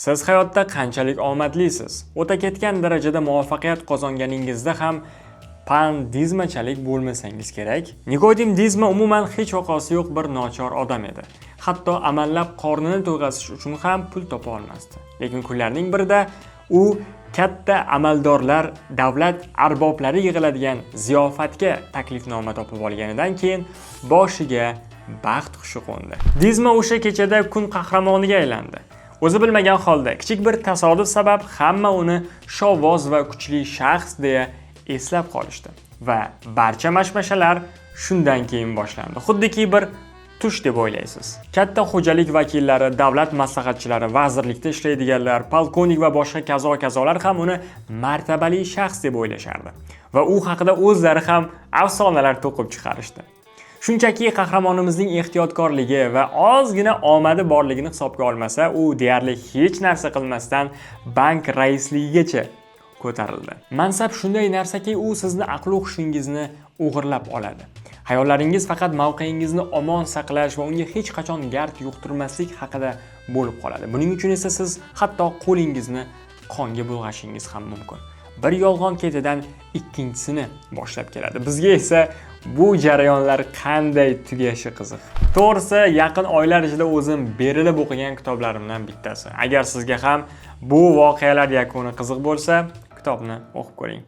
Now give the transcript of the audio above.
Siz hayotda qanchalik omadlisiz, o'ta ketgan darajada muvaffaqiyat qozonganingizda ham pandizmachalik bo'lmasangiz kerak. Nikodim Dizma umuman hech vaqosi yo'q bir nochor odam edi. Hatto amallab qornini to'yg'azish uchun ham pul topa olmasdi. Lekin kunlarning birida u katta amaldorlar, davlat arboblari yig'iladigan ziyofatga taklifnoma topib olganidan keyin boshiga baxt qushi qo'ndi. Dizma o'sha kechada kun qahramoniga aylandi. O'zi bilmagan holda kichik bir tasodif sabab hamma uni shovvoz va kuchli shaxs deya eslab qolishdi va barcha mashmashalar shundan keyin boshlandi. Xuddiki bir tush deb o'ylaysiz. Katta xo'jalik vakillari, davlat maslahatchilari, vazirlikda ishlaydiganlar, polkovnik va boshqa kazolar ham uni martabali shaxs deb o'ylashardi va u haqida o'zlari ham afsonalar to'qib chiqarishdi. Shunchaki qahramonimizning ehtiyotkorligi va ozgina omadi borligini hisobga olmasa, u deyarli hech narsa qilmasdan bank raisligigacha ko'tarildi. Mansab shunday narsaki, u sizni aql hushingizni o'g'irlab oladi. Hayollaringiz faqat mavqeingizni omon saqlash va unga hech qachon gard yuqtirmaslik haqida bo'lib qoladi. Buning uchun esa siz hatto qo'lingizni qonga bulg'ashingiz ham mumkin. Bir yolg'on ketidan ikkinchisini boshlab keladi. Bizga esa bu jarayonlar qanday tugashi qiziq. To'g'risi, yaqin oylar ichida o'zim berilib o'qigan kitoblarimdan bittasi. Agar sizga ham bu voqealar yakuni qiziq bo'lsa, kitobni o'qib ko'ring.